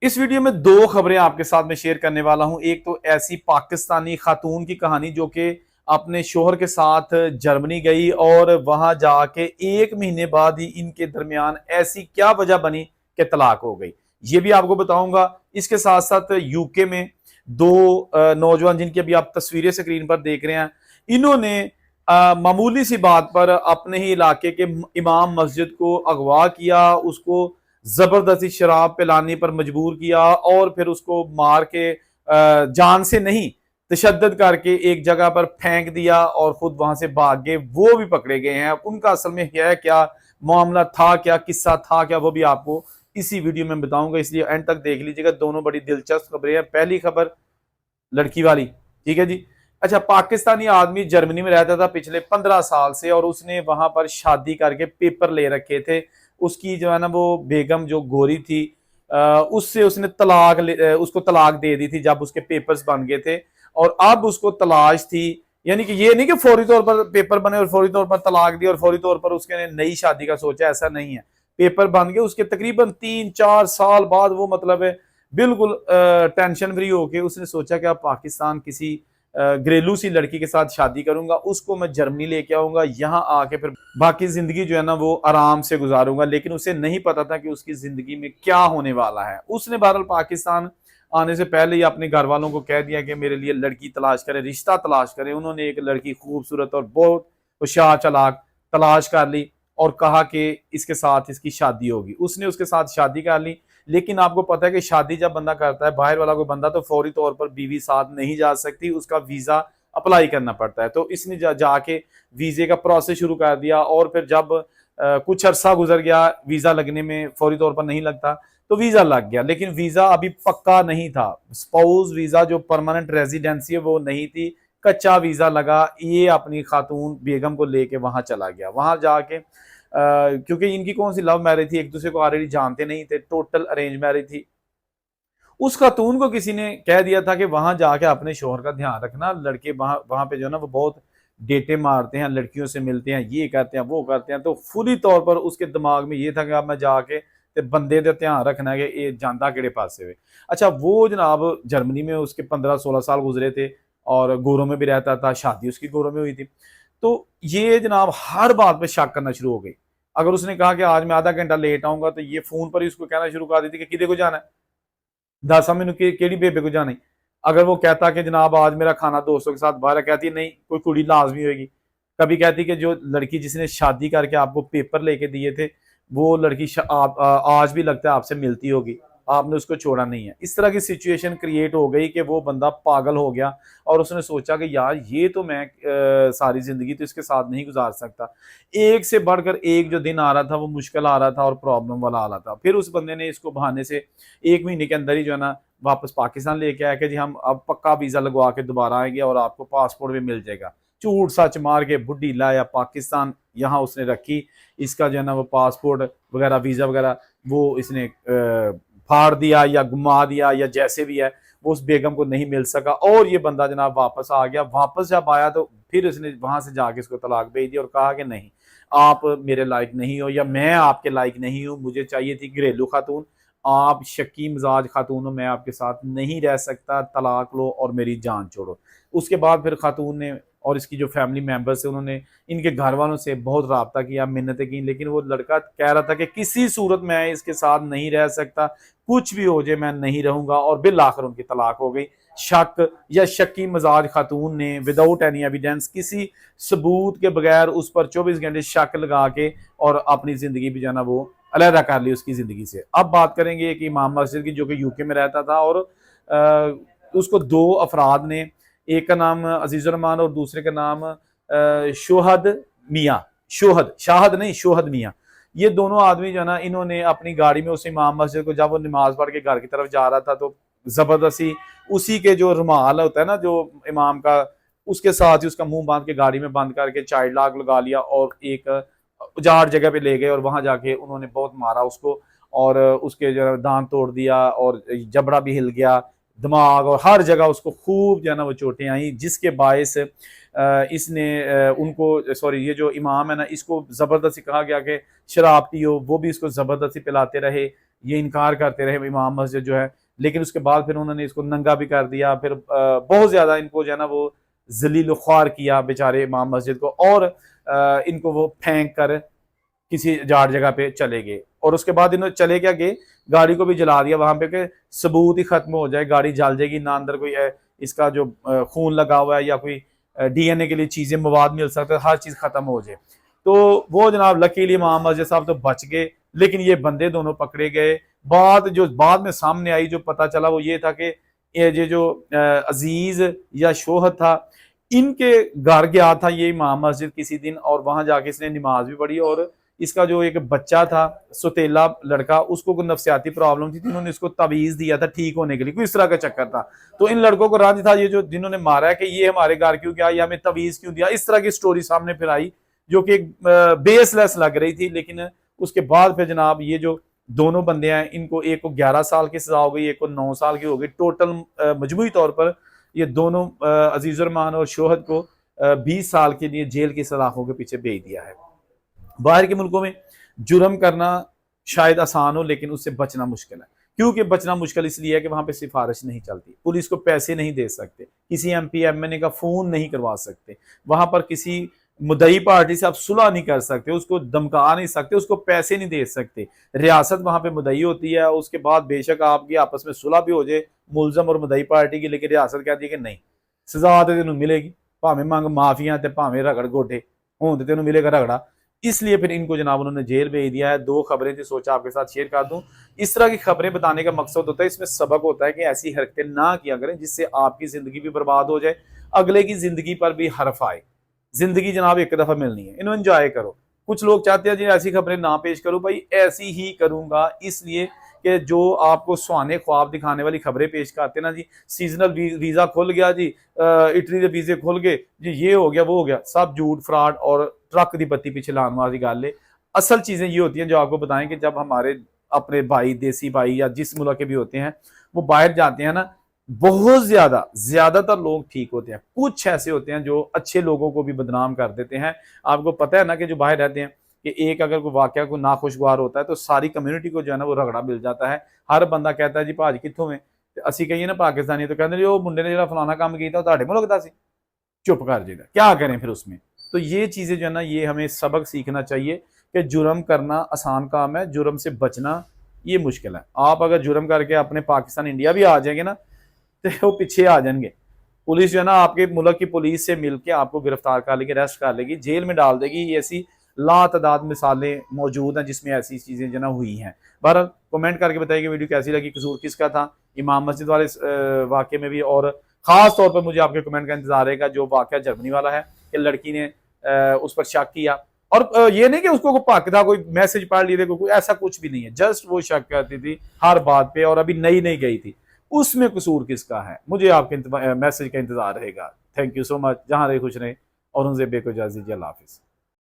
इस वीडियो में दो खबरें आपके साथ में शेयर करने वाला हूं। एक तो ऐसी पाकिस्तानी खातून की कहानी जो कि अपने शोहर के साथ जर्मनी गई और वहां जाके 1 महीने बाद ही इनके दरमियान ऐसी क्या वजह बनी कि तलाक हो गई, ये भी आपको बताऊंगा। इसके साथ साथ यूके में दो नौजवान जिनकी अभी आप तस्वीरें स्क्रीन पर देख रहे हैं, इन्होंने मामूली सी बात पर अपने ही इलाके के इमाम मस्जिद को अगवा किया, उसको जबरदस्ती शराब पिलाने पर मजबूर किया और फिर उसको मार के जान से नहीं तशद्दद करके एक जगह पर फेंक दिया और खुद वहां से भाग गए। वो भी पकड़े गए हैं। उनका असल में है क्या मामला था, क्या किस्सा था क्या, वो भी आपको इसी वीडियो में बताऊंगा, इसलिए एंड तक देख लीजिएगा। दोनों बड़ी दिलचस्प खबरें हैं। पहली खबर लड़की वाली, ठीक है जी। अच्छा, पाकिस्तानी आदमी जर्मनी में रहता था पिछले 15 साल से और उसने वहां पर शादी करके पेपर ले रखे थे। उसकी जो है ना वो बेगम जो गोरी थी, उससे उसने उसको तलाक दे दी थी जब उसके पेपर्स बन गए थे। और अब उसको तलाश थी, यानी कि ये नहीं कि फौरी तौर पर पेपर बने और फौरी तौर पर तलाक दी और फौरी तौर पर उसके नई शादी का सोचा, ऐसा नहीं है। पेपर बन गए, उसके तकरीबन 3-4 साल बाद वो मतलब है बिल्कुल टेंशन फ्री होके उसने सोचा कि अब पाकिस्तान किसी घरेलू सी लड़की के साथ शादी करूंगा, उसको मैं जर्मनी लेके आऊंगा, यहाँ आके फिर बाकी जिंदगी जो है ना वो आराम से गुजारूंगा। लेकिन उसे नहीं पता था कि उसकी जिंदगी में क्या होने वाला है। उसने बहरहाल पाकिस्तान आने से पहले ही अपने घर वालों को कह दिया कि मेरे लिए लड़की तलाश करें, रिश्ता तलाश करें। उन्होंने एक लड़की खूबसूरत और बहुत होशियार चालाक तलाश कर ली और कहा कि इसके साथ इसकी शादी होगी। उसने उसके साथ शादी कर ली। लेकिन आपको पता है कि शादी जब बंदा करता है बाहर वाला कोई बंदा, तो फौरी तौर पर बीवी साथ नहीं जा सकती, उसका वीजा अप्लाई करना पड़ता है। तो इसने जाके वीजे का प्रोसेस शुरू कर दिया और फिर जब कुछ अरसा गुजर गया, वीजा लगने में फौरी तौर पर नहीं लगता, तो वीजा लग गया। लेकिन वीजा अभी पक्का नहीं था, स्पाउस वीजा जो परमानेंट रेजिडेंसी है वो नहीं थी, कच्चा वीजा लगा। ये अपनी खातून बेगम को लेके वहां चला गया। वहां जाके क्योंकि इनकी कौन सी लव मैरिज थी, एक दूसरे को ऑलरेडी जानते नहीं थे, टोटल अरेंज मैरिज थी। उस खातून को किसी ने कह दिया था कि वहां जाके अपने शोहर का ध्यान रखना, लड़के वहां वहां पे जो है ना वो बहुत डेटे मारते हैं, लड़कियों से मिलते हैं, ये करते हैं वो करते हैं। तो फुली तौर पर उसके दिमाग में ये था कि अब मैं जाके ते बंदे का ध्यान रखना है कि ये जानता केड़े पासे हुए। अच्छा, वो जनाब जर्मनी में उसके 15-16 साल गुजरे थे और गोरों में भी रहता था, शादी उसकी गोरों में हुई थी। तो ये जनाब हर बात पे शक करना शुरू हो गई। अगर उसने कहा कि आज मैं आधा घंटा लेट आऊंगा, तो ये फोन पर ही उसको कहना शुरू कर देती कि किधे को जाना है, दस मैनू केड़ी बेबे को जाना है। अगर वो कहता कि जनाब आज मेरा खाना दोस्तों के साथ बाहर है, कहती नहीं कोई कुड़ी लाजमी होगी। कभी कहती कि जो लड़की जिसने शादी करके आपको पेपर लेके दिए थे, वो लड़की आज भी लगता है आपसे मिलती होगी, आपने उसको छोड़ा नहीं है। इस तरह की सिचुएशन क्रिएट हो गई कि वो बंदा पागल हो गया और उसने सोचा कि यार ये तो मैं सारी जिंदगी तो इसके साथ नहीं गुजार सकता। एक से बढ़कर एक जो दिन आ रहा था वो मुश्किल आ रहा था और प्रॉब्लम वाला आ रहा था। फिर उस बंदे ने इसको बहाने से 1 महीने के अंदर ही जो है ना वापस पाकिस्तान लेके आया कि जी हम अब पक्का वीजा लगवा के दोबारा आएंगे और आपको पासपोर्ट भी मिल जाएगा। झूठ सच मार के बुढ़ी लाया पाकिस्तान, यहाँ उसने रखी। इसका जो है ना वो पासपोर्ट वगैरह वीजा वगैरह वो इसने फाड़ दिया या घुमा दिया या जैसे भी है, वो उस बेगम को नहीं मिल सका और ये बंदा जनाब वापस आ गया। वापस जब आया तो फिर उसने वहां से जाके इसको तलाक भेज दी और कहा कि नहीं, आप मेरे लायक नहीं हो या मैं आपके लायक नहीं हूं, मुझे चाहिए थी घरेलू खातून, आप शकी मिजाज खातून हो, मैं आपके साथ नहीं रह सकता, तलाक लो और मेरी जान छोड़ो। उसके बाद फिर खातून ने और इसकी जो फैमिली मेंबर्स है उन्होंने इनके घर वालों से बहुत राब्ता किया, मिन्नतें की, लेकिन वो लड़का कह रहा था कि किसी सूरत में मैं इसके साथ नहीं रह सकता, कुछ भी हो जाए मैं नहीं रहूंगा। और बिल आखिर उनकी तलाक हो गई। शक या शक्की मजाज खातून ने विदाउट एनी एविडेंस, किसी सबूत के बगैर उस पर 24 घंटे शक लगा के और अपनी जिंदगी भी जो है ना वो अलहदा कर ली उसकी जिंदगी से। अब बात करेंगे एक इमाम मस्जिद की जो कि यूके में रहता था और उसको दो अफराद ने, एक का नाम अजीजुर रहमान और दूसरे का नाम शोहद मियाँ, शोहद शाहद नहीं शोहद मियाँ, ये दोनों आदमी जो है ना इन्होंने अपनी गाड़ी में उस इमाम मस्जिद को, जब वो नमाज पढ़ के घर की तरफ जा रहा था तो जबरदस्ती उसी के जो रुमाल होता है ना जो इमाम का, उसके साथ ही उसका मुंह बांध के गाड़ी में बंद करके चाइल्ड लॉक लगा लिया और एक उजाड़ जगह पे ले गए और वहां जाके उन्होंने बहुत मारा उसको और उसके जो दांत तोड़ दिया और जबड़ा भी हिल गया, दिमाग और हर जगह उसको खूब जो है ना वो चोटें आई, जिसके बायस इसने उनको सॉरी ये जो इमाम है ना इसको जबरदस्ती कहा गया कि शराब पियो, वो भी इसको जबरदस्ती पिलाते रहे। ये इनकार करते रहे इमाम मस्जिद जो है, लेकिन उसके बाद फिर उन्होंने इसको नंगा भी कर दिया, फिर बहुत ज्यादा इनको जो है ना वो जलील ख्वार किया बेचारे इमाम मस्जिद को, और इनको वो फेंक कर किसी जाड़ जगह पे चले गए। और उसके बाद इन्होंने चले क्या गए, गाड़ी को भी जला दिया वहां पे कि सबूत ही खत्म हो जाए, गाड़ी जल जाएगी, ना अंदर कोई इसका जो खून लगा हुआ है या कोई डीएनए के लिए चीजें मवाद मिल सकते हैं, हर चीज खत्म हो जाए। तो वो जनाब लकीली इमाम मस्जिद साहब तो बच गए, लेकिन ये बंदे दोनों पकड़े गए। बात जो बाद में सामने आई, जो पता चला वो ये था कि ये जो अजीज या शोहर था, इनके घर गया था ये इमाम मस्जिद किसी दिन, और वहां जाके इसने नमाज भी पढ़ी, और इसका जो एक बच्चा था सुतेला लड़का, उसको कोई नफ्सियाती प्रॉब्लम थी, इन्होंने इसको तवीज दिया था ठीक होने के लिए, कोई इस तरह का चक्कर था। तो इन लड़कों को रंज था ये जो जिन्होंने मारा है कि ये हमारे घर क्यों गया, या हमें तवीज क्यों दिया, इस तरह की स्टोरी सामने फिर आई जो कि बेसलेस लग रही थी। लेकिन उसके बाद फिर जनाब ये जो दोनों बंदे हैं, इनको एक को 11 साल की सजा हो गई, एक को 9 साल की हो गई। टोटल मजमूई तौर पर ये दोनों अजीजुर रहमान और शोहद को 20 साल के लिए जेल की सलाखों के पीछे भेज दिया है। बाहर के मुल्कों में जुर्म करना शायद आसान हो, लेकिन उससे बचना मुश्किल है। क्योंकि बचना मुश्किल इसलिए है कि वहां पे सिफारिश नहीं चलती, पुलिस को पैसे नहीं दे सकते, किसी एमपी एमएनए का फोन नहीं करवा सकते, वहां पर किसी मुद्दई पार्टी से आप सुलह नहीं कर सकते, उसको धमका नहीं सकते, उसको पैसे नहीं दे सकते। रियासत वहां पे मुद्दई होती है, उसके बाद बेशक आपकी आपस में सुलह भी हो जाए मुलजम और मुद्दई पार्टी की, लेकिन रियासत कहती है कि नहीं, सजा तो तेन मिलेगी, भावें मंग माफिया भावें रगड़ गोडे हों तो तेन मिलेगा रगड़ा। इसलिए फिर इनको जनाब उन्होंने जेल भेज दिया है। 2 खबरें थी, सोचा आपके साथ शेयर कर दूं। इस तरह की खबरें बताने का मकसद होता है, इसमें सबक होता है कि ऐसी हरकतें ना किया करें जिससे आपकी जिंदगी भी बर्बाद हो जाए, अगले की जिंदगी पर भी हर्फ आए। जिंदगी जनाब एक दफा मिलनी है, इन्हों एंजॉय करो। कुछ लोग चाहते हैं जी ऐसी खबरें ना पेश करो, भाई ऐसी ही करूंगा, इसलिए कि जो आपको सुहाने ख्वाब दिखाने वाली खबरें पेश करते ना जी, सीजनल वीजा खुल गया जी, इटली के वीजे खुल गए जी, ये हो गया वो हो गया, सब झूठ फ्रॉड और ट्रक दी बत्ती पीछे लाने वाली गल है। असल चीजें ये होती हैं जो आपको बताएं कि जब हमारे अपने भाई देसी भाई या जिस मुल्क के भी होते हैं वो बाहर जाते हैं ना, बहुत ज्यादातर लोग ठीक होते हैं, कुछ ऐसे होते हैं जो अच्छे लोगों को भी बदनाम कर देते हैं। आपको पता है ना कि जो बाहर रहते हैं कि एक अगर कोई वाकया को नाखुशगवार होता है तो सारी कम्युनिटी को जो है ना वो रगड़ा मिल जाता है। हर बंदा कहता है जी भाज कितों में, असं कहिए ना पाकिस्तानी तो कहते वो मुंडे ने जो फलाना काम किया तुहाडे मुल्क दा सी, चुप कर जाएगा, क्या करें फिर उसमें। तो ये चीजें जो है ना, ये हमें सबक सीखना चाहिए कि जुर्म करना आसान काम है, जुर्म से बचना ये मुश्किल है। आप अगर जुर्म करके अपने पाकिस्तान इंडिया भी आ जाएंगे ना तो वो पीछे आ जाएंगे, पुलिस जो है ना आपके मुल्क की पुलिस से मिलकर आपको गिरफ्तार कर लेगी, अरेस्ट कर लेगी, जेल में डाल देगी। ये ऐसी लातादाद मिसालें मौजूद हैं जिसमें ऐसी चीजें जो ना हुई हैं। बहरहाल कमेंट करके बताइए वीडियो कैसी लगी, कसूर किसका था इमाम मस्जिद वाले वाक़े में भी, और खास तौर पर मुझे आपके कमेंट का इंतजार रहेगा जो वाक़या जर्मनी वाला है कि लड़की ने उस पर शक किया, और ये नहीं कि उसको भाग था कोई मैसेज पढ़ लिए थे, कोई ऐसा कुछ भी नहीं है, जस्ट वो शक करती थी हर बात पे, और अभी नई नई गई थी, उसमें कसूर किसका है। मुझे आपके मैसेज का इंतजार रहेगा। थैंक यू सो मच, जहां रहे खुश रहे, और उनसे बेको इजाजत दीजिए, अल्लाह हाफिज।